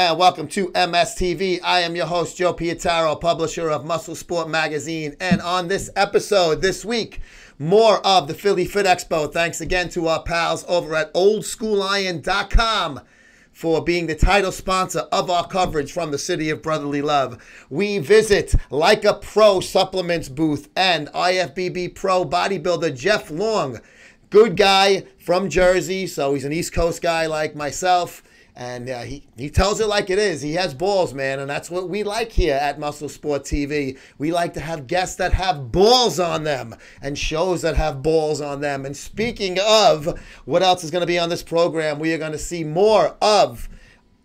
and welcome to MSTV. I am your host, Joe Pietaro, publisher of Muscle Sport Magazine. And on this episode this week, more of the Philly Fit Expo. Thanks again to our pals over at oldschooliron.com for being the title sponsor of our coverage from the city of brotherly love. We visit Like a Pro Supplements booth and IFBB Pro bodybuilder Jeff Long. Good guy from Jersey, so he's an East Coast guy like myself. And he tells it like it is. He has balls, man, and that's what we like here at Muscle Sport TV. We like to have guests that have balls on them and shows that have balls on them. And speaking of what else is going to be on this program, we are going to see more of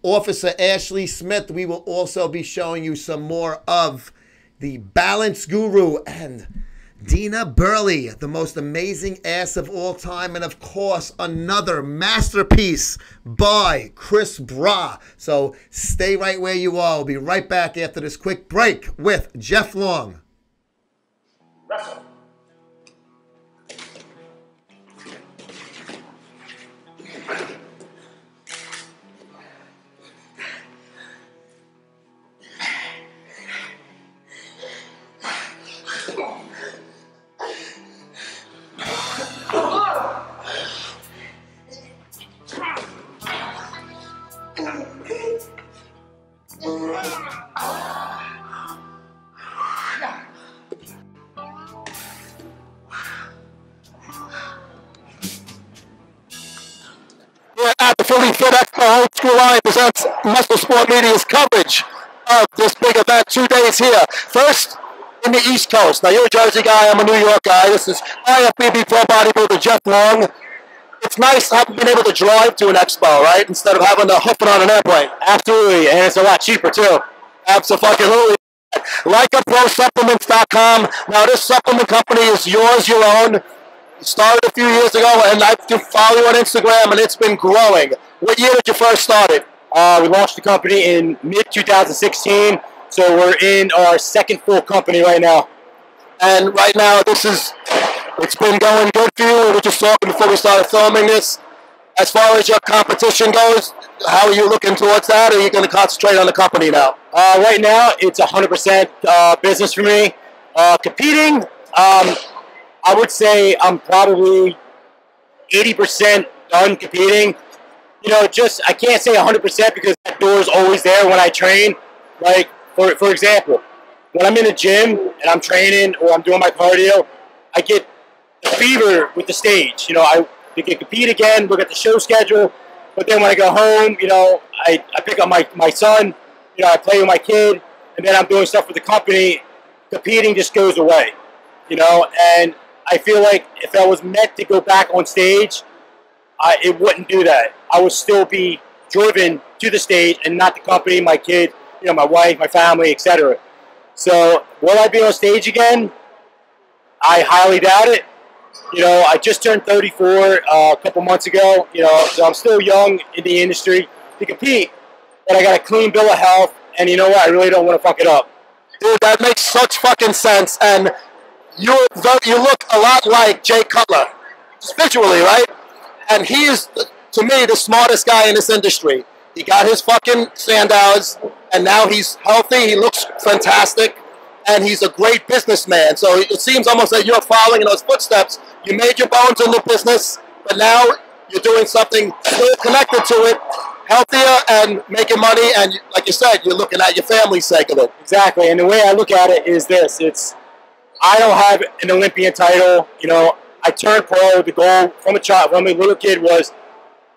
Officer Ashley Smith. We will also be showing you some more of the balance guru and Dina, Burley, the most amazing ass of all time, and of course, another masterpiece by Chris Brah. So stay right where you are. We'll be right back after this quick break with Jeff Long. Wrestle. Philly Fit Expo Old School Line presents Muscle Sport Media's coverage of this big event, 2 days here. First, in the East Coast. Now, you're a Jersey guy, I'm a New York guy. This is IFBB Pro bodybuilder Jeff Long. It's nice having been able to drive to an expo, right, instead of having to hoof it on an airplane. Absolutely, and it's a lot cheaper, too. Absolutely. LikeAProSupplements.com. Now, this supplement company is yours, your own. It started a few years ago, and I do follow you on Instagram, and it's been growing. What year did you first start it? We launched the company in mid-2016, so we're in our second full company right now. And right now, it's been going good for you. We were just talking before we started filming this. As far as your competition goes, how are you looking towards that, or are you going to concentrate on the company now? Right now, it's 100% business for me. Competing, I would say I'm probably 80% done competing. You know, I can't say 100% because that door is always there when I train. Like, for example, when I'm in the gym and I'm training or I'm doing my cardio, I get the fever with the stage. You know, I can compete again, look at the show schedule, but then when I go home, you know, I pick up my son, you know, I play with my kid, and then I'm doing stuff with the company. Competing just goes away, you know, and I feel like if I was meant to go back on stage, it wouldn't do that. I would still be driven to the stage and not the company, my kid, you know, my wife, my family, etc. So will I be on stage again? I highly doubt it. You know, I just turned 34 a couple months ago, you know, so I'm still young in the industry to compete, but I got a clean bill of health, and you know what? I really don't want to fuck it up. Dude, that makes such fucking sense, and you look a lot like Jay Cutler, just visually, right? And he is, to me, the smartest guy in this industry. He got his fucking Sandows, and now he's healthy, he looks fantastic, and he's a great businessman. So it seems almost like you're following in those footsteps. You made your bones in the business, but now you're doing something still connected to it, healthier and making money, and like you said, you're looking at your family's sake of it. Exactly, and the way I look at it is this. I don't have an Olympian title, you know. I turned pro. The goal from a little kid was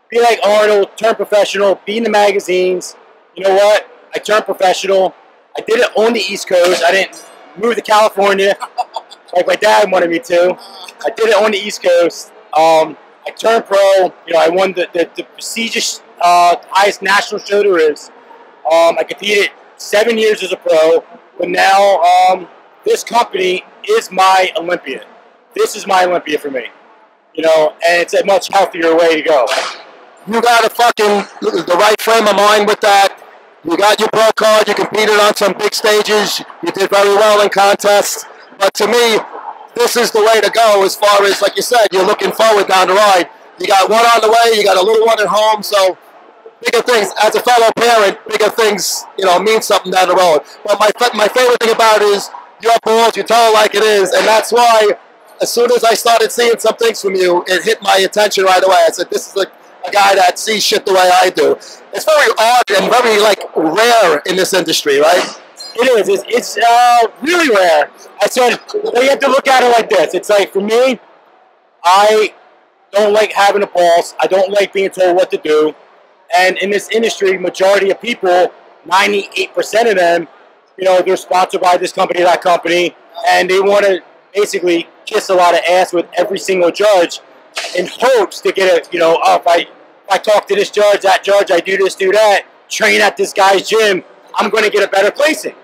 be like Arnold, turn professional, be in the magazines. You know what? I turned professional. I did it on the East Coast. I didn't move to California like my dad wanted me to. I did it on the East Coast. I turned pro. You know, I won the prestigious highest national show there is. I competed 7 years as a pro, but now this company is my Olympia. This is my Olympia for me, you know, and it's a much healthier way to go. You got the right frame of mind with that. You got your pro card, you competed on some big stages, you did very well in contests, but to me, this is the way to go as far as, like you said, you're looking forward down the ride. You got one on the way, you got a little one at home, so bigger things, as a fellow parent, bigger things, mean something down the road. But my favorite thing about it is your balls, you tell it like it is, and that's why as soon as I started seeing some things from you, it hit my attention right away. I said, this is a guy that sees shit the way I do. It's very odd and very, rare in this industry, right? It is. It's really rare. I said, you have to look at it like this. It's like, for me, I don't like having a boss. I don't like being told what to do. And in this industry, majority of people, 98% of them, they're sponsored by this company, that company, and they want to basically kiss a lot of ass with every single judge in hopes to get if I talk to this judge, that judge, I do this, do that, train at this guy's gym, I'm going to get a better placing.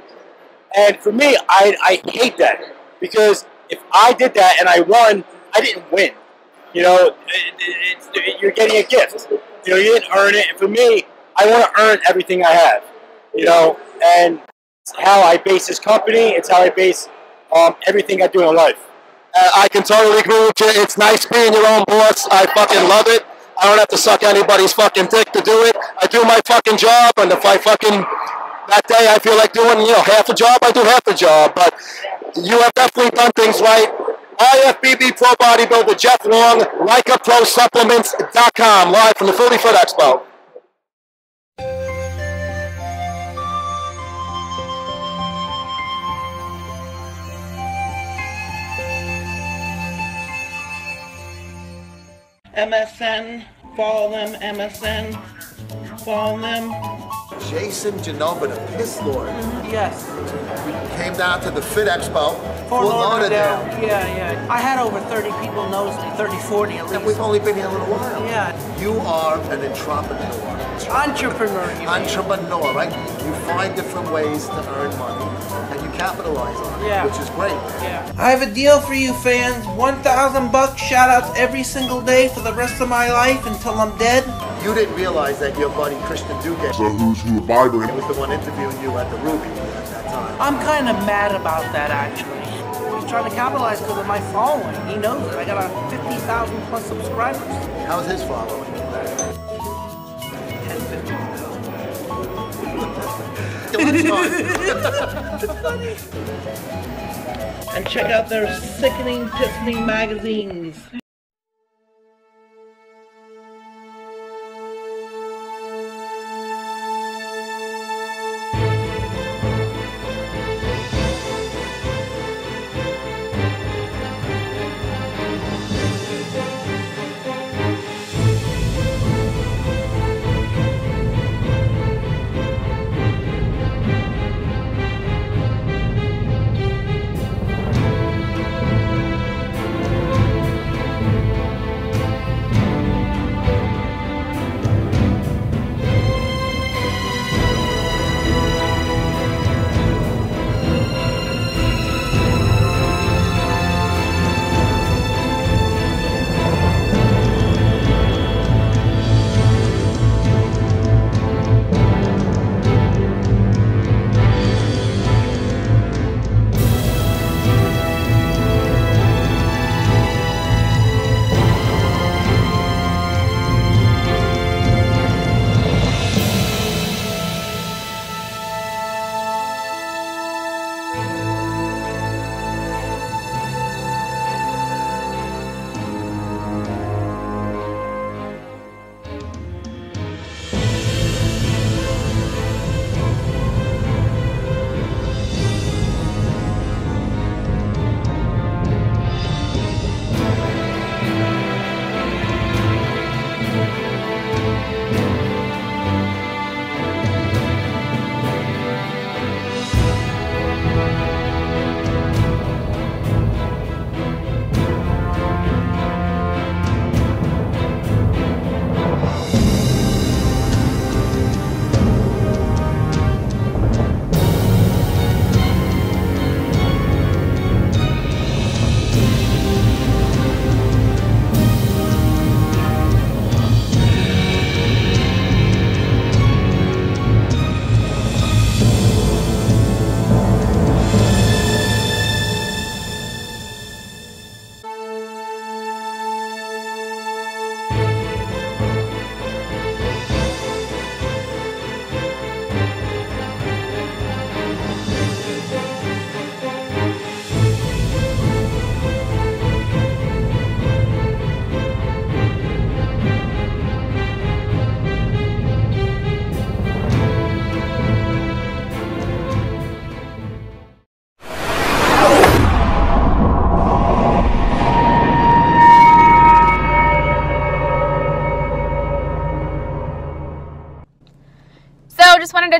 And for me, I hate that, because if I did that and I won, I didn't win. You're getting a gift. You didn't earn it. And for me, I want to earn everything I have. And it's how I base this company. It's how I base everything I do in life. I can totally agree with you. It's nice being your own boss. I fucking love it. I don't have to suck anybody's fucking dick to do it. I do my fucking job, and if I that day I feel like doing, half a job, I do half the job. But you have definitely done things right. IFBB Pro Bodybuilder Jeff Long, LikeAProSupplements.com, live from the Philly Foot Expo. MSN, follow them, MSN, follow them. Jason Genova, the Piss Lord. Yes. We came down to the Fit Expo. Fort Lauderdale. Yeah. I had over 30 people notice me, 30, 40 at least. And we've only been here a little while. Yeah. You are an entrepreneur. Entrepreneur, right? You find different ways to earn money, and you capitalize on it, which is great. Yeah. I have a deal for you fans. $1,000 shout outs every single day for the rest of my life until I'm dead. You didn't realize that your buddy Christian Duque, the Who's Who of Bible, was the one interviewing you at the Ruby at that time. I'm kind of mad about that, actually. He's trying to capitalize because of my following. He knows it. I got 50,000 plus subscribers. How's his following? 10, 15,000. And check out their sickening, pissing magazines.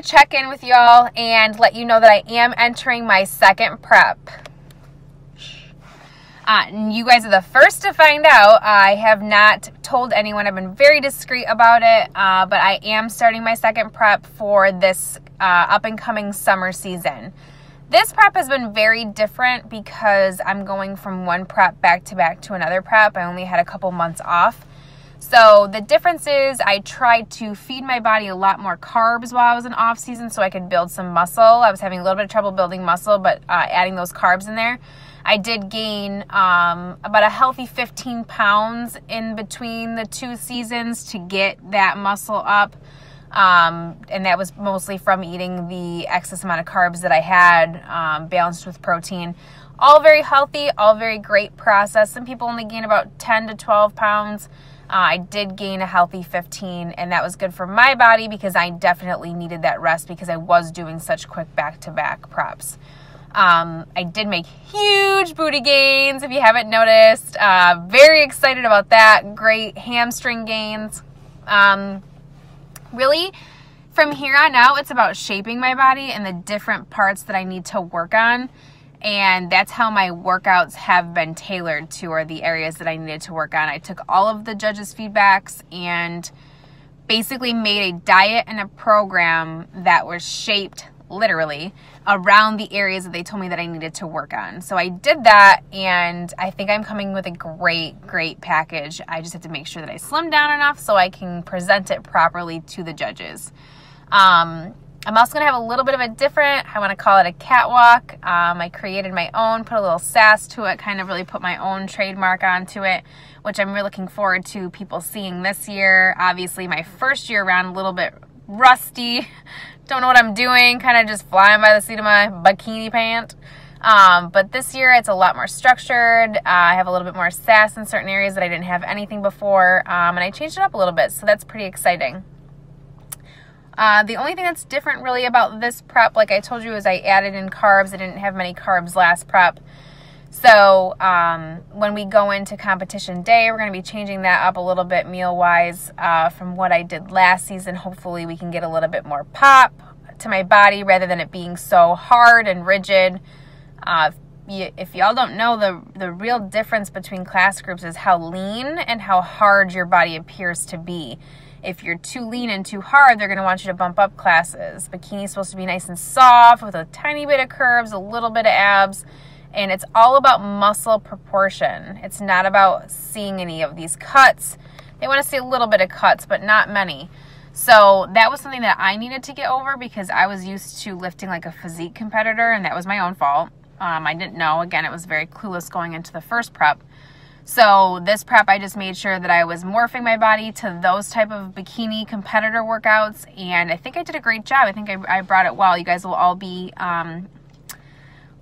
to check in with y'all and let you know that I am entering my second prep. You guys are the first to find out. I have not told anyone. I've been very discreet about it, but I am starting my second prep for this up-and-coming summer season. This prep has been very different because I'm going from one prep back to back to another prep. I only had a couple months off. So the difference is I tried to feed my body a lot more carbs while I was in off season so I could build some muscle. I was having a little bit of trouble building muscle, but adding those carbs in there. I did gain about a healthy 15 pounds in between the two seasons to get that muscle up. And that was mostly from eating the excess amount of carbs that I had, balanced with protein. All very healthy, all very great process. Some people only gain about 10 to 12 pounds. I did gain a healthy 15, and that was good for my body because I definitely needed that rest because I was doing such quick back-to-back preps. I did make huge booty gains, if you haven't noticed. Very excited about that. Great hamstring gains. Really, from here on out, it's about shaping my body and the different parts that I need to work on. And that's how my workouts have been tailored to, or the areas that I needed to work on. I took all of the judges' feedbacks and basically made a diet and a program that was shaped literally around the areas that they told me that I needed to work on. So I did that, and I think I'm coming with a great package. I just have to make sure that I slim down enough so I can present it properly to the judges. I'm also going to have a little bit of a different, I want to call it a catwalk. I created my own, put a little sass to it, kind of really put my own trademark onto it, which I'm really looking forward to people seeing this year. Obviously, my first year around, a little bit rusty. Don't know what I'm doing, kind of just flying by the seat of my bikini pant. But this year, it's a lot more structured. I have a little bit more sass in certain areas that I didn't have anything before, and I changed it up a little bit, so that's pretty exciting. The only thing that's different really about this prep, like I told you, is I added in carbs. I didn't have many carbs last prep. So when we go into competition day, we're going to be changing that up a little bit meal-wise from what I did last season. Hopefully we can get a little bit more pop to my body rather than it being so hard and rigid. If y'all don't know, the real difference between class groups is how lean and how hard your body appears to be. If you're too lean and too hard, they're going to want you to bump up classes. Bikini's supposed to be nice and soft with a tiny bit of curves, a little bit of abs, and it's all about muscle proportion. It's not about seeing any of these cuts. They want to see a little bit of cuts, but not many. So that was something that I needed to get over because I was used to lifting like a physique competitor, and that was my own fault. I didn't know. Again, it was very clueless going into the first prep. So this prep, I just made sure that I was morphing my body to those type of bikini competitor workouts, and I think I did a great job. I think I brought it well. You guys will all be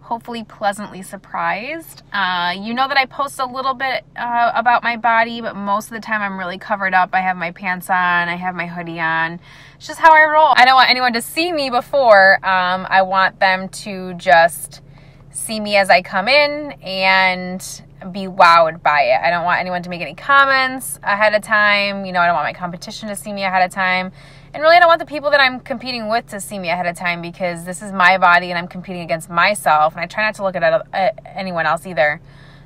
hopefully pleasantly surprised. You know that I post a little bit about my body, but most of the time I'm really covered up. I have my pants on, I have my hoodie on. It's just how I roll. I don't want anyone to see me before. I want them to just see me as I come in and be wowed by it. I don't want anyone to make any comments ahead of time. You know, I don't want my competition to see me ahead of time. And really, I don't want the people that I'm competing with to see me ahead of time because this is my body and I'm competing against myself. And I try not to look at anyone else either.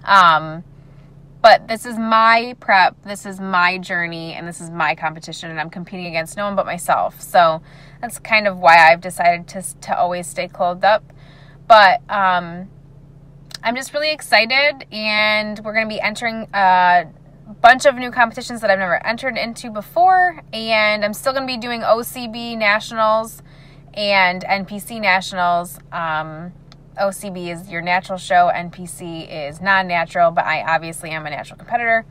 But this is my prep, this is my journey, and this is my competition, and I'm competing against no one but myself. So that's kind of why I've decided to always stay clothed up. But I'm just really excited, and we're going to be entering a bunch of new competitions that I've never entered into before, and I'm still going to be doing OCB Nationals and NPC Nationals. OCB is your natural show, NPC is non-natural, but I obviously am a natural competitor.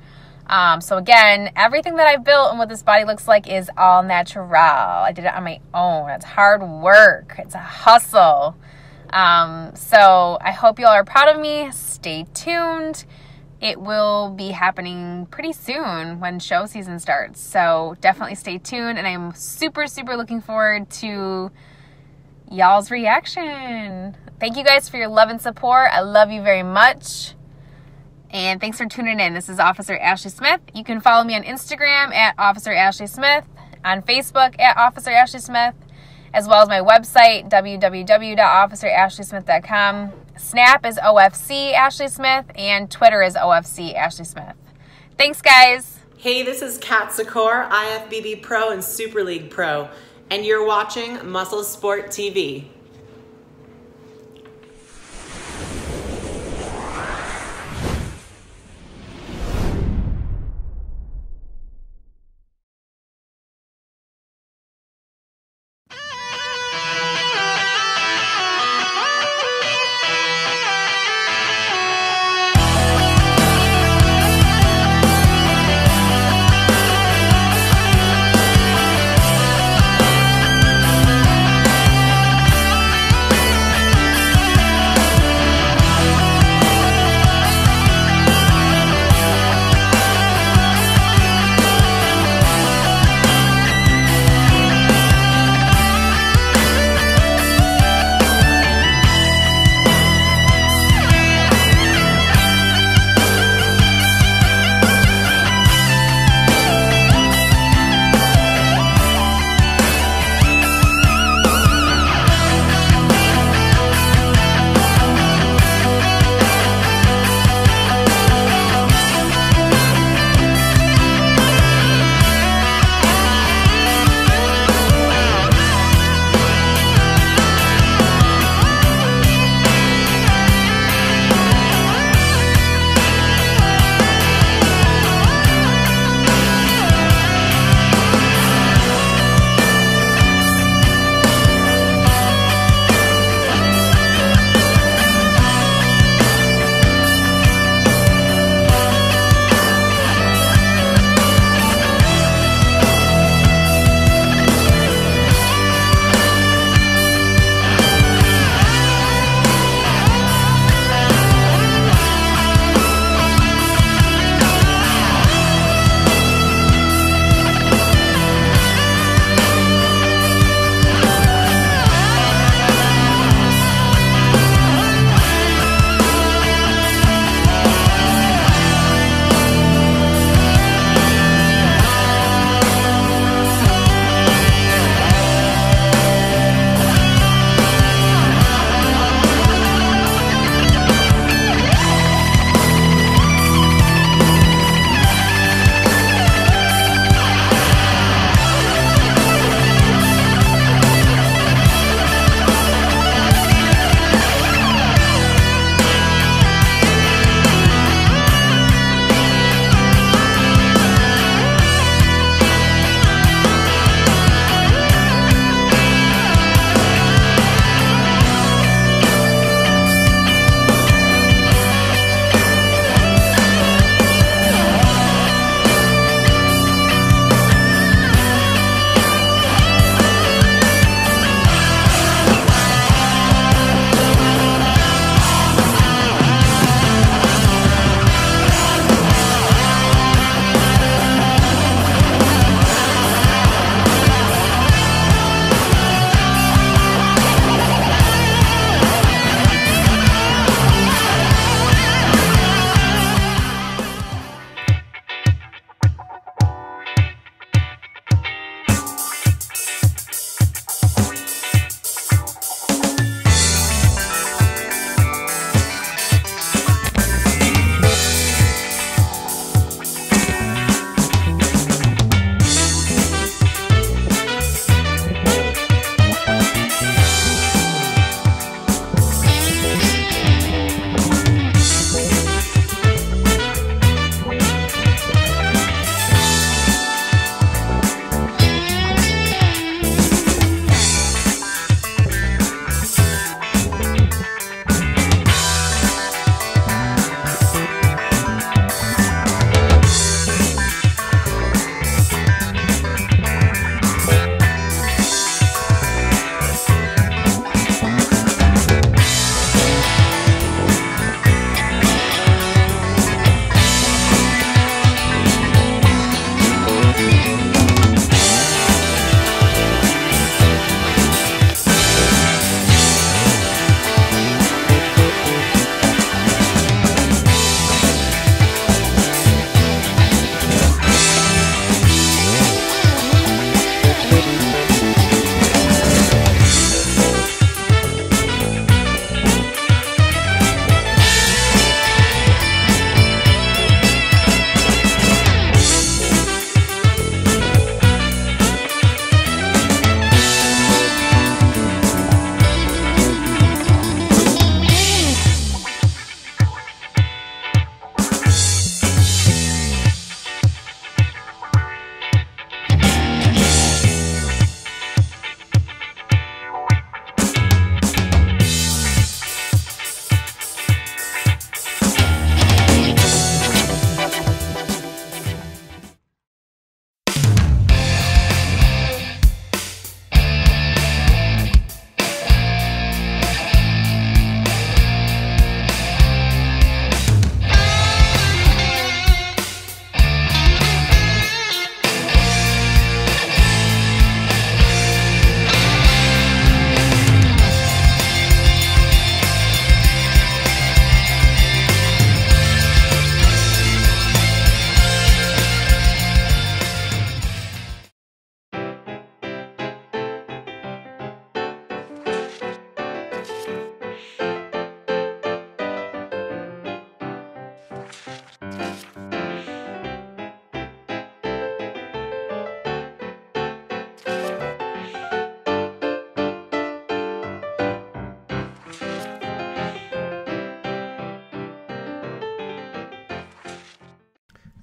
So again, everything that I've built and what this body looks like is all natural. I did it on my own. It's hard work. It's a hustle. So I hope you all are proud of me. Stay tuned. It will be happening pretty soon when show season starts. So definitely stay tuned. And I'm super, super looking forward to y'all's reaction. Thank you guys for your love and support. I love you very much. And thanks for tuning in. This is Officer Ashley Smith. You can follow me on Instagram at Officer Ashley Smith, on Facebook at Officer Ashley Smith, as well as my website, www.officerashleysmith.com. Snap is OFC Ashley Smith, and Twitter is OFC Ashley Smith. Thanks, guys. Hey, this is Kat Secor, IFBB Pro and Super League Pro, and you're watching Muscle Sport TV.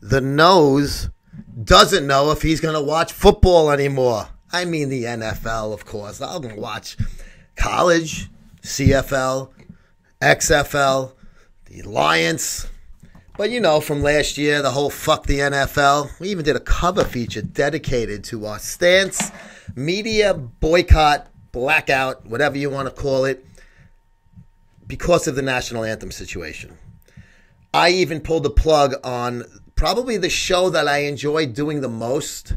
the nose doesn't know if he's going to watch football anymore. I mean the NFL, of course. I'm going to watch college, CFL, XFL, the Alliance. But, you know, from last year, the whole fuck the NFL. We even did a cover feature dedicated to our stance, media boycott, blackout, whatever you want to call it, because of the national anthem situation. I even pulled the plug on probably the show that I enjoy doing the most,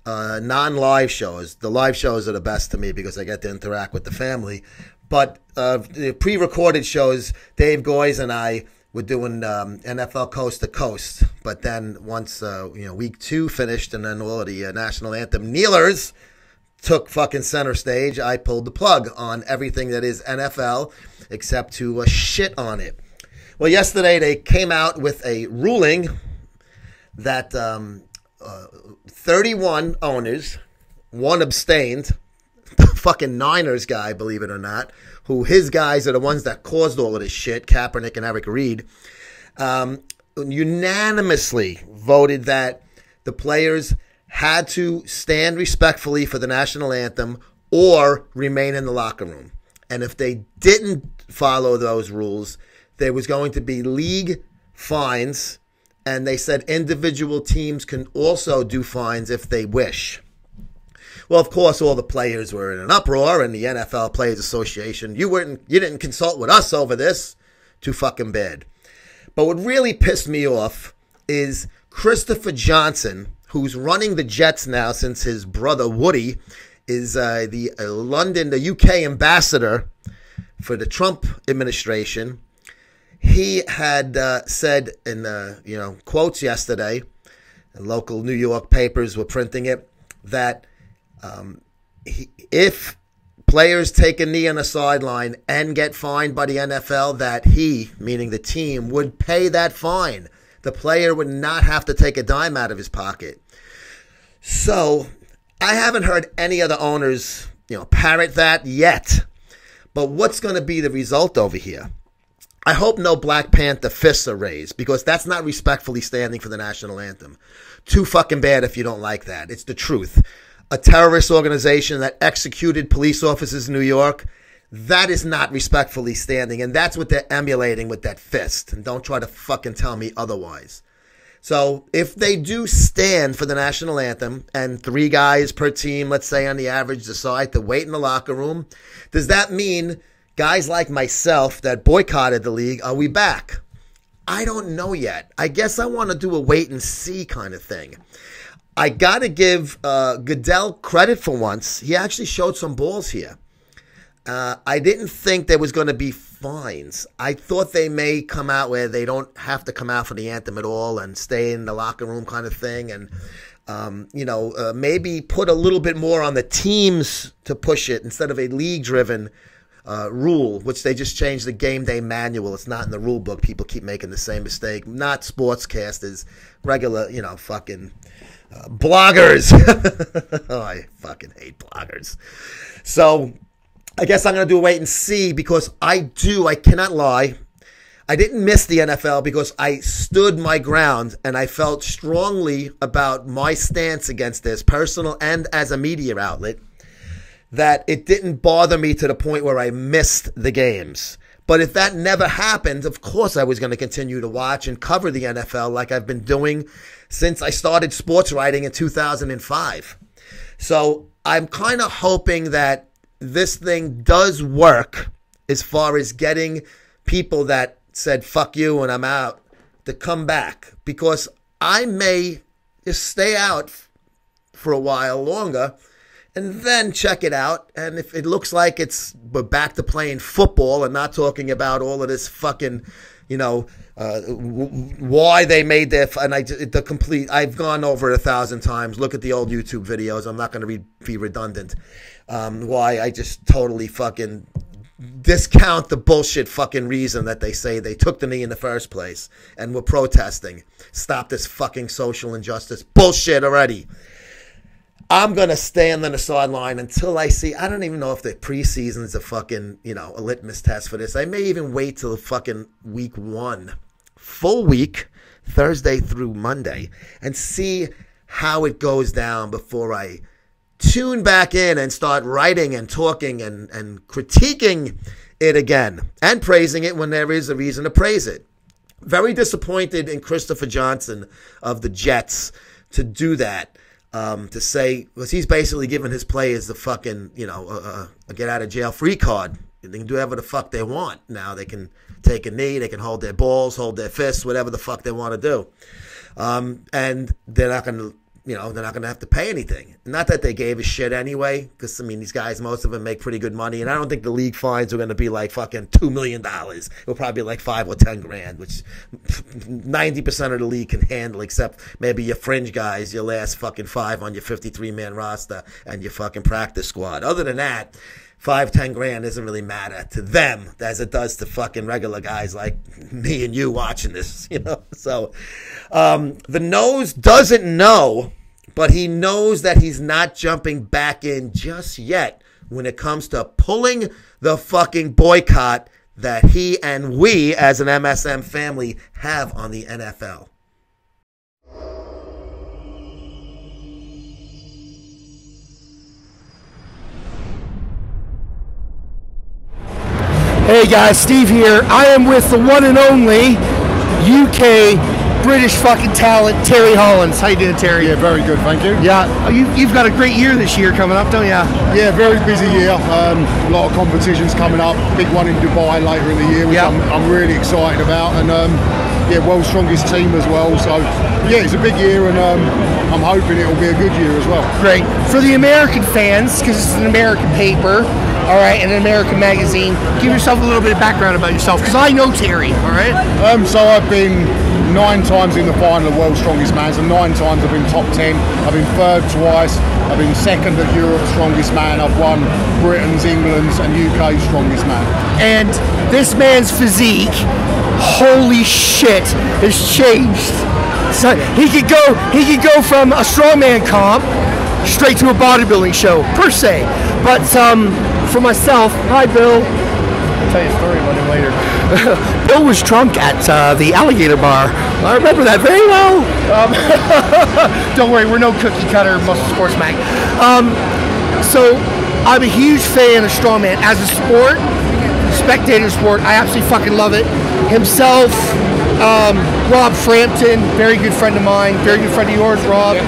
non-live shows. The live shows are the best to me because I get to interact with the family. But the pre-recorded shows, Dave Goys and I were doing NFL Coast to Coast. But then once week 2 finished and then all the national anthem kneelers took fucking center stage, I pulled the plug on everything that is NFL except to shit on it. Well, yesterday they came out with a ruling that 31 owners, one abstained, the fucking Niners guy, believe it or not, who his guys are the ones that caused all of this shit, Kaepernick and Eric Reed, unanimously voted that the players had to stand respectfully for the national anthem or remain in the locker room. And if they didn't follow those rules, there was going to be league fines, and they said individual teams can also do fines if they wish. Well, of course, all the players were in an uproar, and the NFL Players Association, you didn't consult with us over this. Too fucking bad. But what really pissed me off is Christopher Johnson, who's running the Jets now since his brother Woody is the UK ambassador for the Trump administration. He had said in quotes yesterday, and local New York papers were printing it, that if players take a knee on a sideline and get fined by the NFL, that he, meaning the team, would pay that fine. The player would not have to take a dime out of his pocket. So I haven't heard any other owners, parrot that yet. But what's going to be the result over here? I hope no Black Panther fists are raised, because that's not respectfully standing for the national anthem. Too fucking bad if you don't like that. It's the truth. A terrorist organization that executed police officers in New York, that is not respectfully standing. And that's what they're emulating with that fist. And don't try to fucking tell me otherwise. So if they do stand for the national anthem and 3 guys per team, let's say on the average, decide to wait in the locker room, does that mean guys like myself that boycotted the league, are we back? I don't know yet. I guess I want to do a wait and see kind of thing. I got to give Goodell credit for once. He actually showed some balls here. I didn't think there was going to be fines. I thought they may come out where they don't have to come out for the anthem at all and stay in the locker room kind of thing. And, maybe put a little bit more on the teams to push it instead of a league-driven rule, which they just changed the game day manual. It's not in the rule book. People keep making the same mistake. Not sportscasters, regular, fucking bloggers. Oh, I fucking hate bloggers. So I guess I'm going to do a wait and see, because I cannot lie, I didn't miss the NFL because I stood my ground and I felt strongly about my stance against this, personal and as a media outlet, that it didn't bother me to the point where I missed the games. But if that never happened, of course I was going to continue to watch and cover the NFL like I've been doing since I started sports writing in 2005. So I'm kind of hoping that this thing does work as far as getting people that said, fuck you and I'm out, to come back. Because I may just stay out for a while longer and then check it out. And if it looks like we're back to playing football and not talking about all of this fucking, why they made their, and I've gone over it 1,000 times. Look at the old YouTube videos. I'm not going to be redundant. Why I just totally fucking discount the bullshit fucking reason that they say they took the knee in the first place and were protesting. Stop this fucking social injustice bullshit already. I'm going to stand on the sideline until I see, I don't even know if the preseason is a fucking, a litmus test for this. I may even wait till fucking week 1 full week, Thursday through Monday, and see how it goes down before I tune back in and start writing and talking and critiquing it again and praising it when there is a reason to praise it. Very disappointed in Christopher Johnson of the Jets to do that, to say, because he's basically giving his players the fucking, a get out of jail free card. They can do whatever the fuck they want. Now they can take a knee, they can hold their balls, hold their fists, whatever the fuck they want to do. And they're not going to, they're not going to have to pay anything. Not that they gave a shit anyway, because, these guys, most of them make pretty good money, and I don't think the league fines are going to be like fucking $2 million. It'll probably be like $5 or $10 grand, which 90% of the league can handle, except maybe your fringe guys, your last fucking 5 on your 53-man roster, and your fucking practice squad. Other than that, 5-10 grand doesn't really matter to them as it does to fucking regular guys like me and you watching this, So the nose doesn't know, but he knows that he's not jumping back in just yet when it comes to pulling the fucking boycott that he and we as an MSM family have on the NFL. Hey guys, Steve here. I am with the one and only UK British fucking talent, Terry Hollands. How you doing, Terry? Yeah, very good, thank you. Yeah, you've got a great year this year coming up, don't you? Yeah, very busy year. A lot of competitions coming up. Big one in Dubai later in the year, which I'm really excited about. And world's strongest team as well. So yeah, it's a big year, and I'm hoping it'll be a good year as well. Great. For the American fans, because it's an American paper, all right, and an American magazine, give yourself a little bit of background about yourself, because I know Terry, all right? So I've been 9 times in the final of World's Strongest Man, and 9 times I've been top 10. I've been third twice. I've been second at Europe's Strongest Man. I've won Britain's, England's, and UK's Strongest Man. And this man's physique, holy shit, has changed. So he could go from a strongman comp straight to a bodybuilding show, per se. But for myself, hi Bill. I'll tell you a story about him later. Bill was drunk at the Alligator Bar. I remember that very well. Don't worry, we're no cookie cutter muscle sports mag. So I'm a huge fan of strongman as a sport, spectator sport. I absolutely fucking love it. Himself, Rob Frampton, very good friend of mine, very good friend of yours, Rob.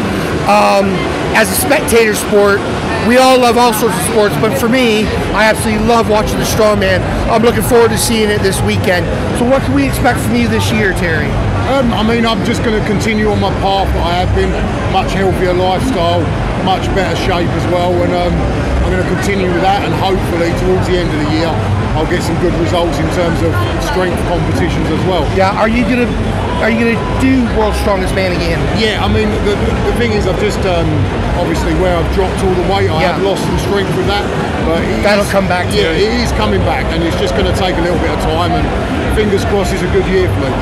As a spectator sport, we all love all sorts of sports, but for me, I absolutely love watching the strongman. I'm looking forward to seeing it this weekend. So what can we expect from you this year, Terry? I'm just going to continue on my path that I have been. Much healthier lifestyle, much better shape as well, and I'm going to continue with that, and hopefully towards the end of the year I'll get some good results in terms of strength competitions as well. Yeah, are you gonna do World's Strongest Man again? Yeah, the thing is, I've just obviously where I've dropped all the weight, I have lost some strength with that, but that'll come back. Yeah, it is coming back, and it's just going to take a little bit of time, and fingers crossed it's a good year for me.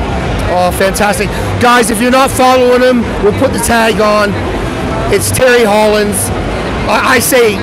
Oh, fantastic. Guys, if you're not following him, we'll put the tag on. It's Terry Hollands. I say,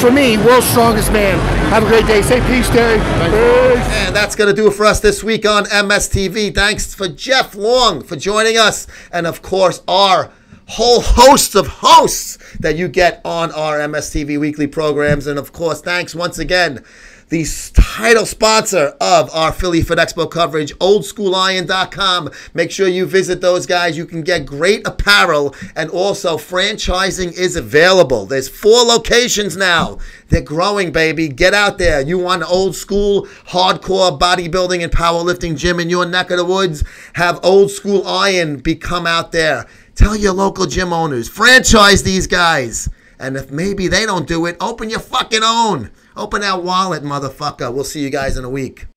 for me, World's Strongest Man. Have a great day. Say peace, Terry. Peace. And that's going to do it for us this week on MSTV. Thanks for Jeff Long for joining us. And, of course, our whole host of hosts that you get on our MSTV weekly programs. And, of course, thanks once again, the title sponsor of our Philly Fit Expo coverage, oldschooliron.com. Make sure you visit those guys. You can get great apparel, and also franchising is available. There's 4 locations now. They're growing, baby. Get out there. You want an old school, hardcore bodybuilding and powerlifting gym in your neck of the woods? Have Old School Iron come out there. Tell your local gym owners. Franchise these guys. And if maybe they don't do it, open your fucking own. Open that wallet, motherfucker. We'll see you guys in a week.